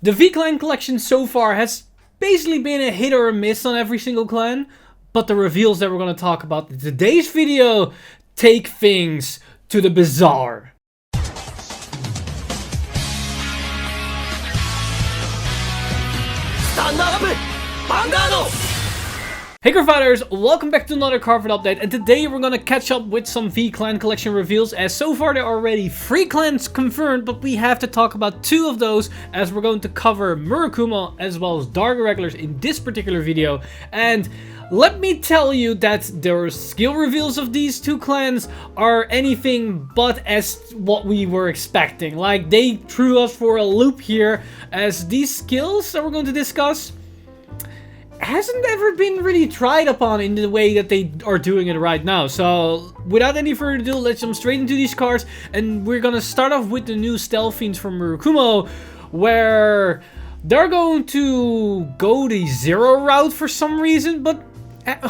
The V-Clan collection so far has basically been a hit or a miss on every single clan, but the reveals that we're going to talk about in today's video take things to the bizarre. Stand up! Vanguard! Hey Cardfighters, welcome back to another Cardfight update, and today we're gonna catch up with some V-Clan collection reveals, as so far there are already 3 clans confirmed, but we have to talk about 2 of those, as we're going to cover Murakumo as well as Dark Irregulars in this particular video. And let me tell you that the skill reveals of these 2 clans are anything but as what we were expecting. Like, they threw us for a loop here, as these skills that we're going to discuss hasn't ever been really tried upon in the way that they are doing it right now. So without any further ado, let's jump straight into these cards, and we're gonna start off with the new Stealth Fiends from Murakumo, where they're going to go the zero route for some reason, but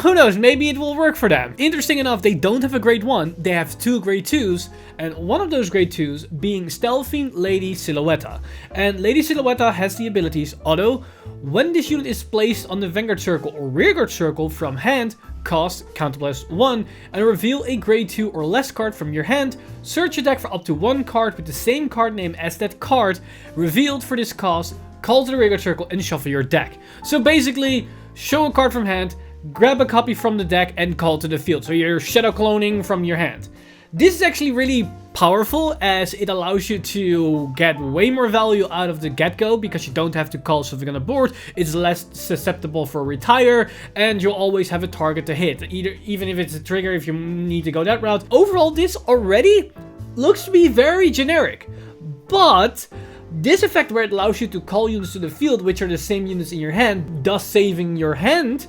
who knows, maybe it will work for them. Interesting enough, they don't have a grade 1, they have 2 grade 2s, and one of those grade 2s being Stealth Fiend Lady Silhouetta. And Lady Silhouetta has the abilities Auto. When this unit is placed on the Vanguard circle or Rearguard circle from hand, cost +1, and reveal a grade 2 or less card from your hand. Search your deck for up to 1 card with the same card name as that card revealed for this cost, call to the Rearguard circle and shuffle your deck. So basically, show a card from hand, grab a copy from the deck and call to the field. So you're shadow cloning from your hand. This is actually really powerful, as it allows you to get way more value out of the get-go, because you don't have to call something on the board. It's less susceptible for retire, and you'll always have a target to hit, even if it's a trigger if you need to go that route. Overall, this already looks to be very generic, but this effect where it allows you to call units to the field, which are the same units in your hand, thus saving your hand,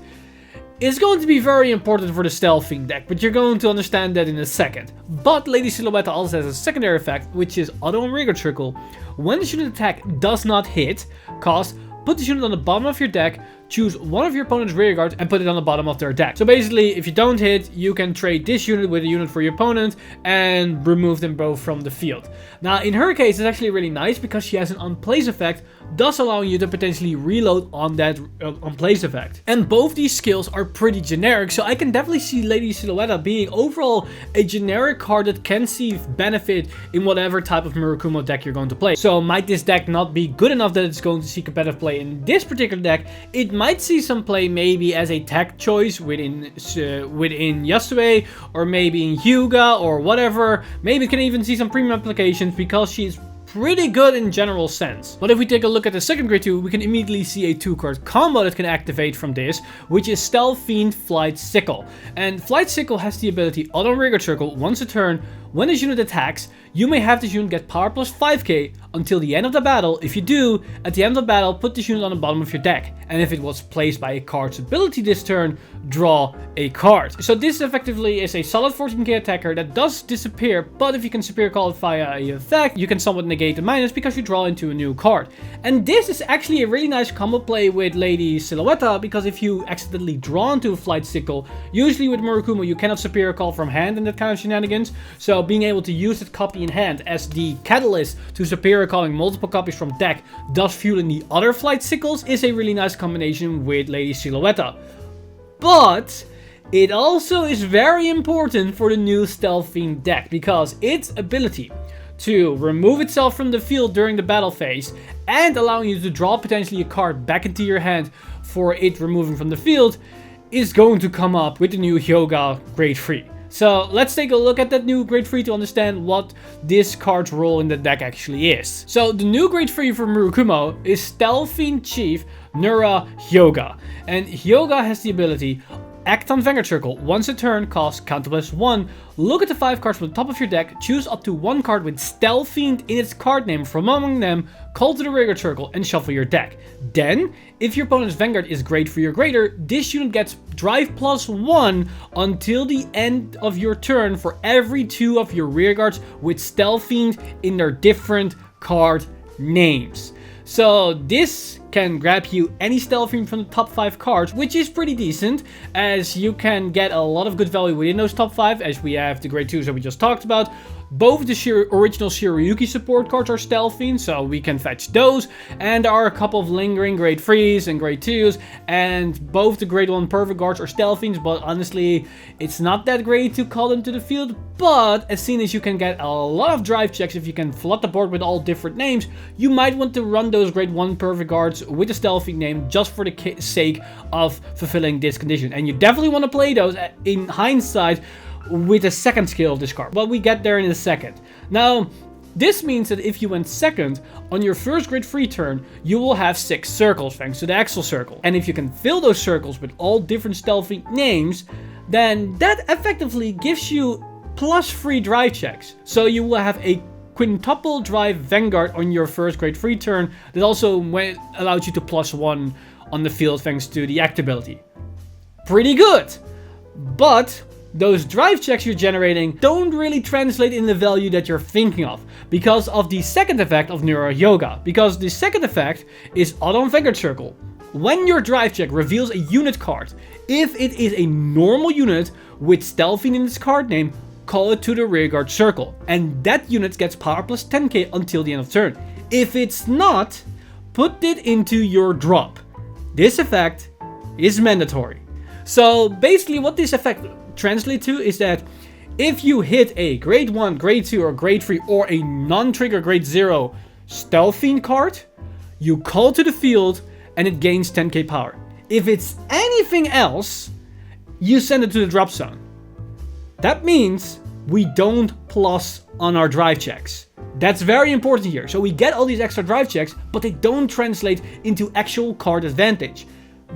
is going to be very important for the Stealth Fiend deck, but you're going to understand that in a second. But Lady Silhouetta also has a secondary effect, which is Auto and Rearguard circle. When this unit attack does not hit, put this unit on the bottom of your deck, choose one of your opponent's rearguards and put it on the bottom of their deck. So basically, if you don't hit, you can trade this unit with a unit for your opponent and remove them both from the field. Now, in her case, it's actually really nice because she has an unplace effect, thus allowing you to potentially reload on that unplace effect. And both these skills are pretty generic, so I can definitely see Lady Silhouetta being overall a generic card that can see benefit in whatever type of Murakumo deck you're going to play. So might this deck not be good enough that it's going to see competitive play in this particular deck? It might see some play maybe as a tech choice within Yasue, or maybe in Hyuga or whatever. Maybe it can even see some premium applications because she's pretty good in general sense. But if we take a look at the second grade 2, we can immediately see a 2-card combo that can activate from this, which is Stealth Fiend Flight Sickle. And Flight Sickle has the ability Auto and Rearguard circle once a turn. When this unit attacks, you may have this unit get power plus 5k until the end of the battle. If you do, at the end of the battle, put this unit on the bottom of your deck. And if it was placed by a card's ability this turn, draw a card. So this effectively is a solid 14k attacker that does disappear, but if you can superior call it via a effect, you can somewhat negate the minus because you draw into a new card. And this is actually a really nice combo play with Lady Silhouetta, because if you accidentally draw into a Flight Sickle, usually with Murakumo you cannot superior call from hand and that kind of shenanigans. So being able to use that copy in hand as the catalyst to superior calling multiple copies from deck, thus fueling the other Flight Sickles, is a really nice combination with Lady Silhouetta. But it also is very important for the new Stealth Fiend deck, because its ability to remove itself from the field during the battle phase and allowing you to draw potentially a card back into your hand for it removing from the field is going to come up with the new Hyuga grade 3. So let's take a look at that new grade 3 to understand what this card's role in the deck actually is. So the new grade 3 for Murakumo is Stealth Fiend Chief Nura Hyuga. And Hyuga has the ability act on Vanguard circle once a turn, cost +1. Look at the 5 cards from the top of your deck, choose up to 1 card with Stealth Fiend in its card name from among them, call to the Rearguard circle and shuffle your deck. Then, if your opponent's Vanguard is grade 3 or greater, this unit gets drive +1 until the end of your turn for every 2 of your rearguards with Stealth Fiend in their different card names. So this can grab you any Stealth Fiend from the top 5 cards, which is pretty decent, as you can get a lot of good value within those top 5, as we have the grade 2s that we just talked about. Both the original Shiryuki support cards are stealthy, so we can fetch those. And there are a couple of lingering grade 3s and grade 2s. And both the grade 1 perfect guards are stealthy, but honestly, it's not that great to call them to the field. But as soon as you can get a lot of drive checks, if you can flood the board with all different names, you might want to run those grade 1 perfect guards with a stealthy name just for the sake of fulfilling this condition. And you definitely want to play those in hindsight with a second skill of this card, but we get there in a second. Now, this means that if you went second, on your first grade 3 turn, you will have 6 circles thanks to the Axel circle. And if you can fill those circles with all different stealthy names, then that effectively gives you +3 drive checks. So you will have a quintuple drive Vanguard on your first grade 3 turn that also allows you to +1 on the field thanks to the act ability. Pretty good! But those drive checks you're generating don't really translate in the value that you're thinking of because of the second effect of Nura Yoga. Because the second effect is Auto on Vanguard Circle. When your drive check reveals a unit card, if it is a normal unit with stealthy in its card name, call it to the rearguard circle. And that unit gets power plus 10k until the end of turn. If it's not, put it into your drop. This effect is mandatory. So basically what this effect translates to is that if you hit a grade 1, grade 2, or grade 3, or a non-trigger grade 0 stealthy card, you call to the field and it gains 10k power. If it's anything else, you send it to the drop zone. That means we don't plus on our drive checks. That's very important here. So we get all these extra drive checks, but they don't translate into actual card advantage.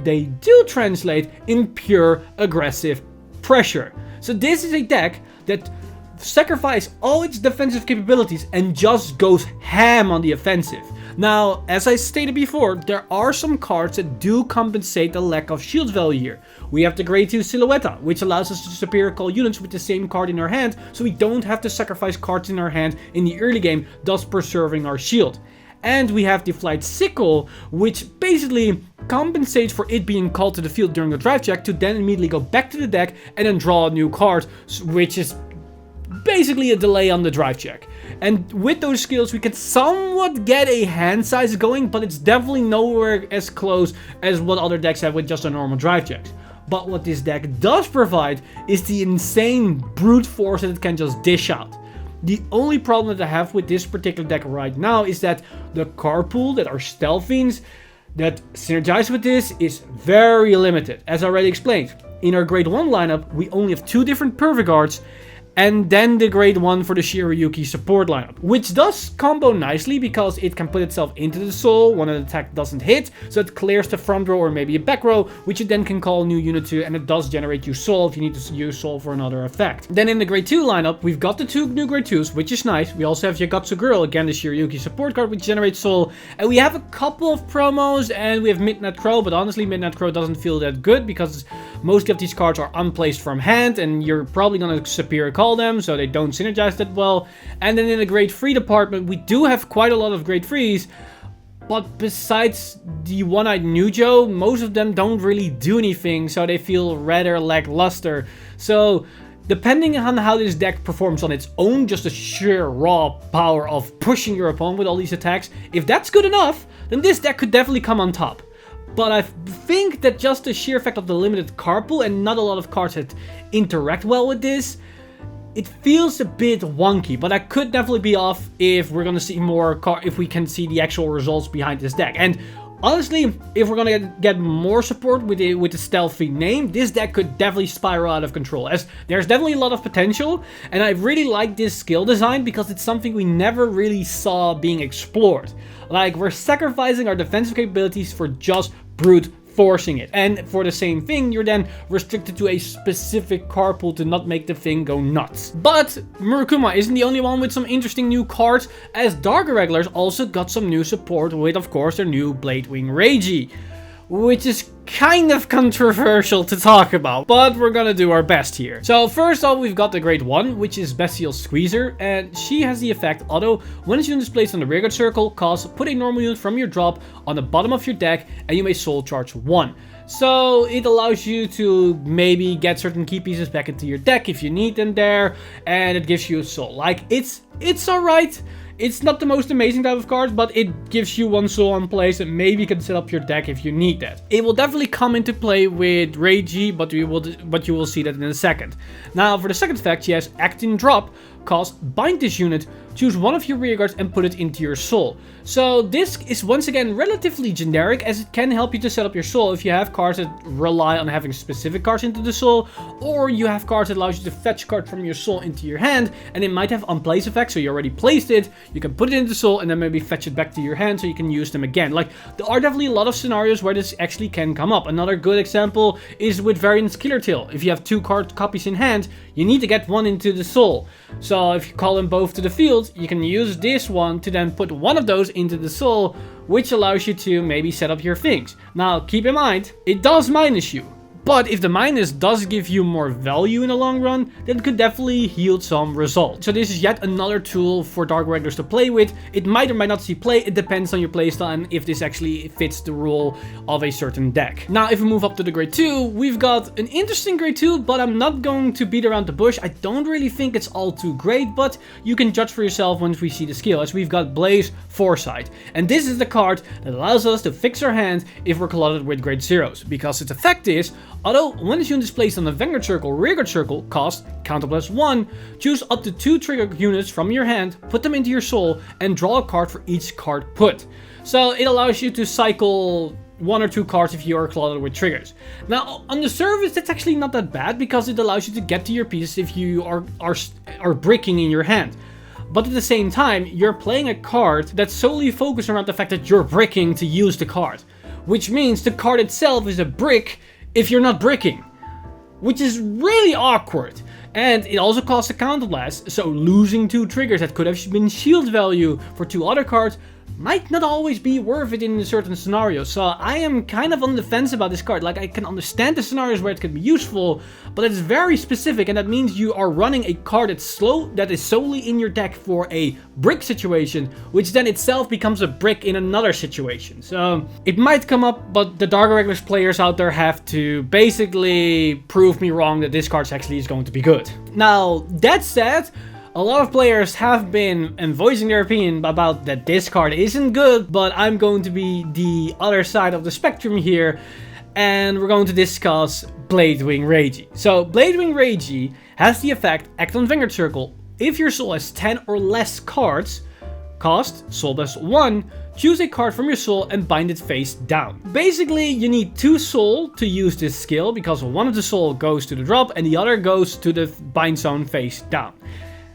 They do translate in pure aggressive pressure. So this is a deck that sacrifices all its defensive capabilities and just goes ham on the offensive. Now, as I stated before, there are some cards that do compensate the lack of shield value here. We have the grade 2 Silhouette, which allows us to superior call units with the same card in our hand, so we don't have to sacrifice cards in our hand in the early game, thus preserving our shield. And we have the Flight Sickle, which basically compensates for it being called to the field during the drive check to then immediately go back to the deck and then draw a new card, which is basically a delay on the drive check. And with those skills, we can somewhat get a hand size going, but it's definitely nowhere as close as what other decks have with just a normal drive checks. But what this deck does provide is the insane brute force that it can just dish out. The only problem that I have with this particular deck right now is that the card pool that are stealthies that synergize with this is very limited. As I already explained, in our grade 1 lineup, we only have 2 different perfect guards, and then the grade 1 for the Shiryuki support lineup, which does combo nicely because it can put itself into the soul when an attack doesn't hit, so it clears the front row or maybe a back row, which you then can call a new unit to, and it does generate you soul if you need to use soul for another effect. Then in the grade 2 lineup, we've got the 2 new grade 2s, which is nice. We also have Yagatsu Girl, again the Shiryuki support card, which generates soul, and we have a couple of promos, and we have Midnight Crow, but honestly Midnight Crow doesn't feel that good because most of these cards are unplaced from hand, and you're probably gonna superior call them, so they don't synergize that well. And then in the grade 3 department, we do have quite a lot of grade 3s, but besides the One-Eyed Nujo, most of them don't really do anything, so they feel rather lackluster. So depending on how this deck performs on its own, just the sheer raw power of pushing your opponent with all these attacks, if that's good enough, then this deck could definitely come on top. But I think that just the sheer effect of the limited card pool and not a lot of cards that interact well with this, it feels a bit wonky. But I could definitely be off if we're gonna see more if we can see the actual results behind this deck. And honestly, if we're gonna get more support with the stealthy name, this deck could definitely spiral out of control, as there's definitely a lot of potential, and I really like this skill design because it's something we never really saw being explored. Like, we're sacrificing our defensive capabilities for just brute forcing it, and for the same thing you're then restricted to a specific card pool to not make the thing go nuts. But Murakumo isn't the only one with some interesting new cards, as Dark Irregulars also got some new support with, of course, their new Bladewing Reiji. which is kind of controversial to talk about, but we're gonna do our best here. So first off, we've got the Grade 1, which is Bestial Squeezer, and she has the effect auto. When this unit is placed on the rearguard circle, put a normal unit from your drop on the bottom of your deck, and you may soul charge 1. So it allows you to maybe get certain key pieces back into your deck if you need them there, and it gives you a soul. Like, it's alright. It's not the most amazing type of card, but it gives you 1 soul on place and maybe you can set up your deck if you need that. It will definitely come into play with Reiji, but you will see that in a second. Now, for the second effect, she has Act in Drop. Bind this unit, choose one of your rearguards and put it into your soul. So this is once again relatively generic, as it can help you to set up your soul if you have cards that rely on having specific cards into the soul, or you have cards that allows you to fetch cards from your soul into your hand, and it might have on-place effects, so you already placed it, you can put it into soul and then maybe fetch it back to your hand so you can use them again. Like, there are definitely a lot of scenarios where this actually can come up. Another good example is with Variant's Killer Tail. If you have 2 card copies in hand, you need to get one into the soul. So if you call them both to the field, you can use this one to then put one of those into the soul, which allows you to maybe set up your things. Now, keep in mind, it does minus you. But if the minus does give you more value in the long run, then it could definitely yield some results. So this is yet another tool for Dark Irregulars to play with. It might or might not see play, it depends on your playstyle and if this actually fits the rule of a certain deck. Now, if we move up to the Grade 2, we've got an interesting Grade 2, but I'm not going to beat around the bush. I don't really think it's all too great, but you can judge for yourself once we see the skill, as we've got Blaze Foresight. And this is the card that allows us to fix our hand if we're cluttered with Grade 0s, because its effect is, although when this unit is placed on the Vanguard circle, rearguard circle, counter +1, choose up to 2 trigger units from your hand, put them into your soul, and draw a card for each card put. So it allows you to cycle 1 or 2 cards if you are cluttered with triggers. Now, on the surface, that's actually not that bad, because it allows you to get to your pieces if you are bricking in your hand. But at the same time, you're playing a card that's solely focused around the fact that you're bricking to use the card. Which means the card itself is a brick if you're not bricking, which is really awkward. And it also costs a counterblast, so losing 2 triggers that could have been shield value for 2 other cards might not always be worth it in a certain scenario. So I am kind of on the fence about this card. Like, I can understand the scenarios where it can be useful, but it's very specific, and that means you are running a card that is solely in your deck for a brick situation, which then itself becomes a brick in another situation. So it might come up, but the Dark Irregulars players out there have to basically prove me wrong that this card actually is going to be good. Now, that said, a lot of players have been voicing their opinion about that this card isn't good, but I'm going to be the other side of the spectrum here, and we're going to discuss Bladewing Reiji. So Bladewing Reiji has the effect, act on Vanguard circle. If your soul has 10 or less cards, soul +1, choose a card from your soul and bind it face down. Basically, you need 2 soul to use this skill, because one of the soul goes to the drop and the other goes to the bind zone face down.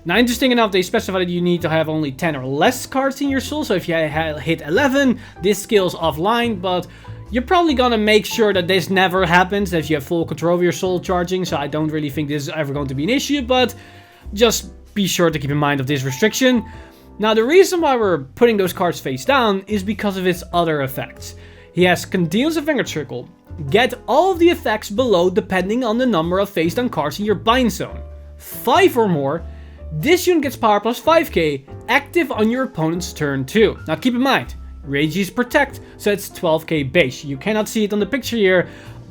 Now, interesting enough, they specify that you need to have only 10 or less cards in your soul, so if you hit 11, this skill's offline, but you're probably gonna make sure that this never happens if you have full control of your soul charging, so I don't really think this is ever going to be an issue, but just be sure to keep in mind of this restriction. Now, the reason why we're putting those cards face down is because of its other effects. He has Condeals of Vanguard Circle. Get all of the effects below depending on the number of face down cards in your bind zone. 5 or more. This unit gets power plus 5k, active on your opponent's turn 2. Now keep in mind, Reiji's Protect, so it's 12k base. You cannot see it on the picture here,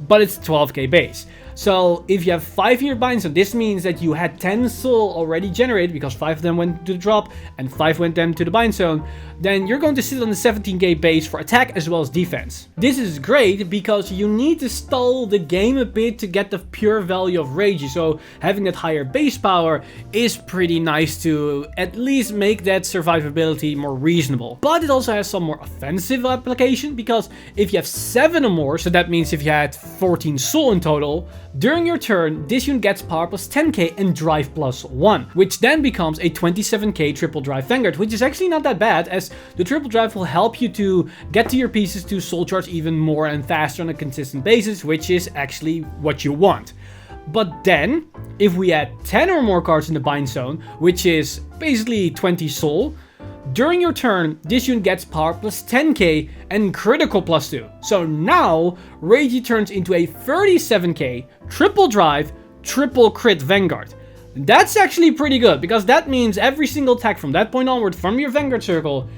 but it's 12k base. So if you have 5 in your bind zone, this means that you had 10 soul already generated, because 5 of them went to the drop and 5 went them to the bind zone, then you're going to sit on the 17k base for attack as well as defense. This is great because you need to stall the game a bit to get the pure value of Reiji, so having that higher base power is pretty nice to at least make that survivability more reasonable. But it also has some more offensive application, because if you have 7 or more, so that means if you had 14 soul in total, during your turn, this unit gets power plus 10k and drive plus 1, which then becomes a 27k triple drive Vanguard, which is actually not that bad, as the triple drive will help you to get to your pieces to soul charge even more and faster on a consistent basis, which is actually what you want. But then, if we add 10 or more cards in the bind zone, which is basically 20 soul, During your turn, this unit gets power plus 10k and critical plus 2. So now, Reiji turns into a 37k, triple drive, triple crit Vanguard. That's actually pretty good, because that means every single attack from that point onward from your Vanguard circle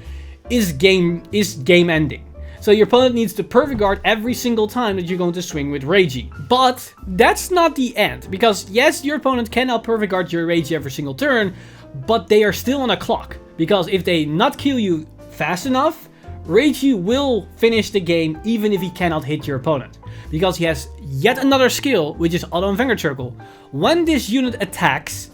is game ending. So your opponent needs to perfect guard every single time that you're going to swing with Reiji. But that's not the end, because yes, your opponent can out perfect guard your Reiji every single turn, but they are still on a clock. Because if they not kill you fast enough, Reiji will finish the game even if he cannot hit your opponent. Because he has yet another skill, which is Auto and Vanguard Circle. When this unit attacks,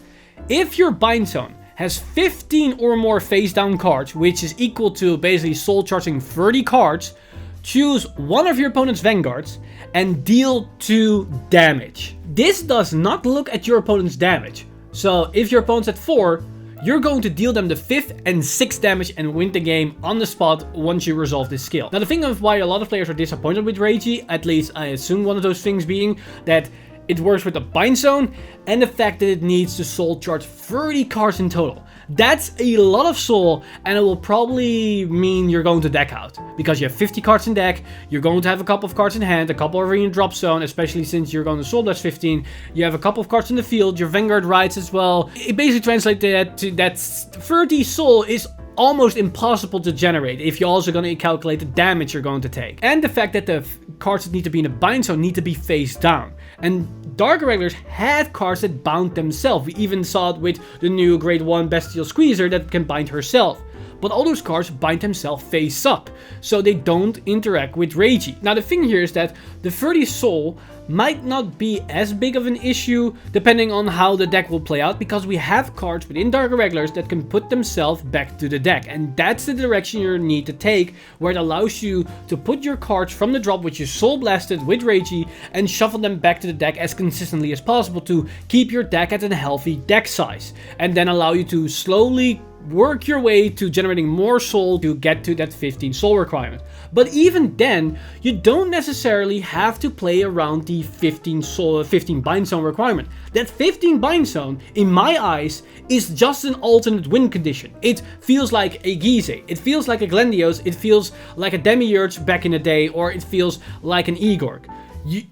if your bind zone has 15 or more face down cards, which is equal to basically soul charging 30 cards, choose one of your opponent's Vanguards and deal 2 damage. This does not look at your opponent's damage. So if your opponent's at 4, you're going to deal them the 5th and 6th damage and win the game on the spot once you resolve this skill. Now the thing of why a lot of players are disappointed with Reiji, at least I assume one of those things being that it works with the bind zone and the fact that it needs to soul charge 30 cards in total. That's a lot of soul, and it will probably mean you're going to deck out. Because you have 50 cards in deck, you're going to have a couple of cards in hand, a couple are in your drop zone, especially since you're going to soul blast 15. You have a couple of cards in the field, your Vanguard rides as well. It basically translates that to that 30 soul is almost impossible to generate if you're also going to calculate the damage you're going to take. And the fact that the cards that need to be in the bind zone need to be face down. And Dark Irregulars had cards that bound themselves. We even saw it with the new Grade 1 Bestial Squeezer that can bind herself. But all those cards bind themselves face up, so they don't interact with Reiji. Now the thing here is that the 30 soul might not be as big of an issue depending on how the deck will play out, because we have cards within Dark Irregulars that can put themselves back to the deck, and that's the direction you need to take, where it allows you to put your cards from the drop which is soul blasted with Reiji and shuffle them back to the deck as consistently as possible to keep your deck at a healthy deck size, and then allow you to slowly work your way to generating more soul to get to that 15 soul requirement. But even then, you don't necessarily have to play around the 15 bind zone requirement. That 15 bind zone, in my eyes, is just an alternate win condition. It feels like a Gizeh, it feels like a Glendios, it feels like a Demiurge back in the day, or it feels like an Igorg.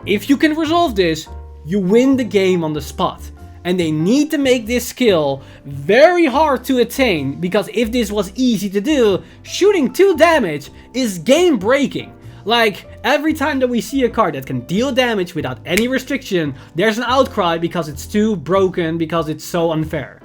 If you can resolve this, you win the game on the spot. And they need to make this skill very hard to attain, because if this was easy to do, shooting 2 damage is game breaking. Like, every time that we see a card that can deal damage without any restriction, there's an outcry because it's too broken, because it's so unfair.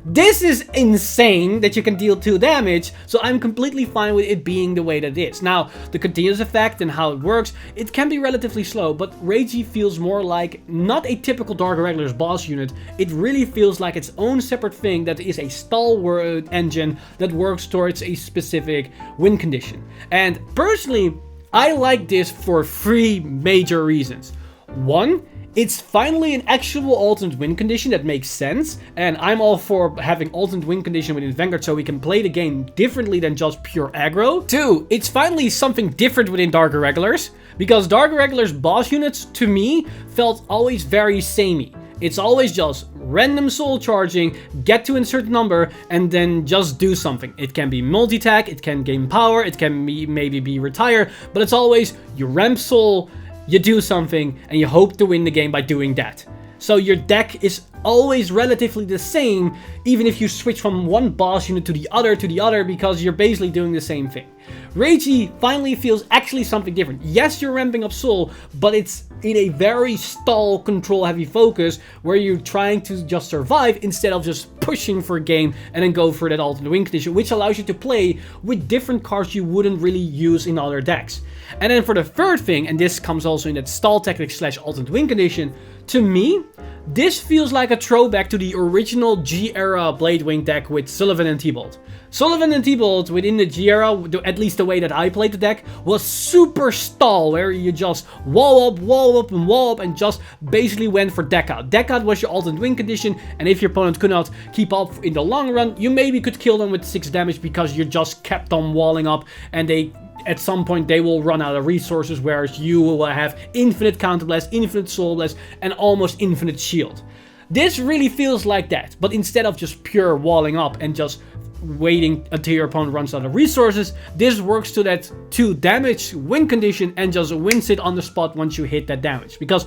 This is insane that you can deal 2 damage, so I'm completely fine with it being the way that it is. Now, the continuous effect and how it works, it can be relatively slow, but Reiji feels more like not a typical Dark Irregulars boss unit. It really feels like its own separate thing that is a stalwart engine that works towards a specific win condition. And personally, I like this for 3 major reasons. 1, it's finally an actual alternate win condition that makes sense, and I'm all for having alternate win condition within Vanguard so we can play the game differently than just pure aggro. 2, it's finally something different within Dark Irregulars, because Dark Irregulars boss units, to me, felt always very samey. It's always just random soul charging, get to a certain number, and then just do something. It can be multi-attack, it can gain power, it can maybe be retire, but it's always you ramp soul, you do something, and you hope to win the game by doing that. So your deck is always relatively the same, even if you switch from one boss unit to the other, because you're basically doing the same thing. Reiji finally feels actually something different. Yes, you're ramping up soul, but it's in a very stall, control heavy focus where you're trying to just survive instead of just pushing for a game and then go for that alternate win condition, which allows you to play with different cards you wouldn't really use in other decks. And then for the third thing, and this comes also in that stall tactic / alternate win condition, to me, this feels like a throwback to the original G-era Bladewing deck with Sullivan and T-Bolt. Sullivan and T-Bolt within the G-era, at least the way that I played the deck, was super stall, where you just wall up, and just basically went for deck out. Deck out was your alternate win condition, and if your opponent could not keep up in the long run, you maybe could kill them with 6 damage because you just kept on walling up, and at some point they will run out of resources, whereas you will have infinite counterblast, infinite soul blast, and almost infinite shield. This really feels like that, but instead of just pure walling up and just waiting until your opponent runs out of resources. This works to that 2 damage win condition and just wins it on the spot once you hit that damage. Because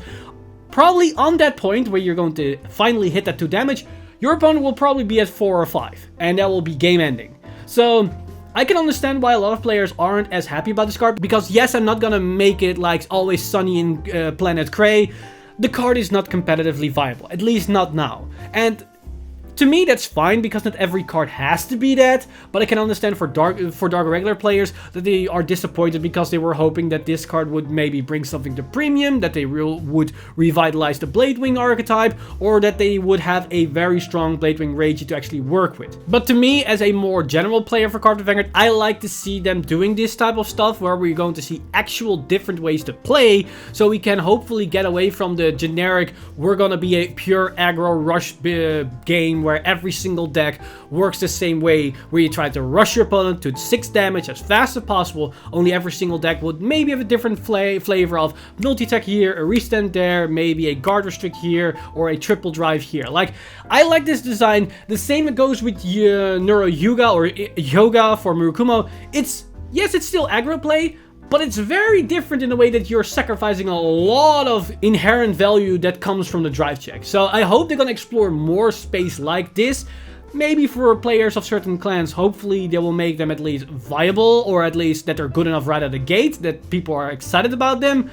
probably on that point where you're going to finally hit that 2 damage, your opponent will probably be at 4 or 5, and that will be game ending. So I can understand why a lot of players aren't as happy about this card, because yes, I'm not gonna make it like Always Sunny in Planet Cray. The card is not competitively viable, at least not now. And to me, that's fine, because not every card has to be that, but I can understand for Dark Irregular players that they are disappointed because they were hoping that this card would maybe bring something to premium, that they would revitalize the Bladewing archetype, or that they would have a very strong Bladewing Reiji to actually work with. But to me, as a more general player for Cardfight Vanguard, I like to see them doing this type of stuff where we're going to see actual different ways to play, so we can hopefully get away from the generic, we're gonna be a pure aggro rush game where every single deck works the same way, where you try to rush your opponent to 6 damage as fast as possible. Only every single deck would maybe have a different flavor of multi-attack here, a restand there, maybe a guard restrict here, or a triple drive here. Like, I like this design. The same goes with Nura Yuga or Yoga for Murakumo. Yes, it's still aggro play, but it's very different in the way that you're sacrificing a lot of inherent value that comes from the drive check. So I hope they're gonna explore more space like this. Maybe for players of certain clans, hopefully they will make them at least viable, or at least that they're good enough right out of the gate, that people are excited about them.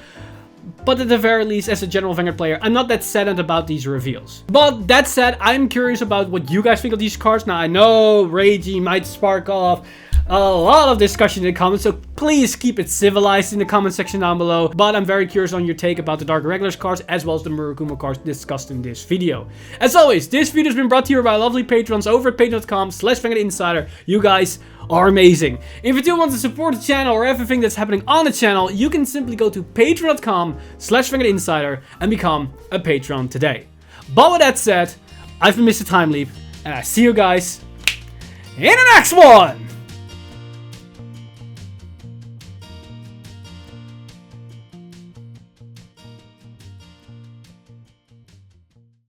But at the very least, as a general Vanguard player, I'm not that saddened about these reveals. But that said, I'm curious about what you guys think of these cards. Now, I know Reiji might spark off a lot of discussion in the comments, so please keep it civilized in the comment section down below. But I'm very curious on your take about the Dark Irregulars cards, as well as the Murakumo cards discussed in this video. As always, this video has been brought to you by lovely patrons over at patreon.com/VanguardInsider. You guys are amazing. If you do want to support the channel or everything that's happening on the channel, you can simply go to patreon.com/VanguardInsider and become a patron today. But with that said, I've been Mr. Time Leap, and I see you guys in the next one!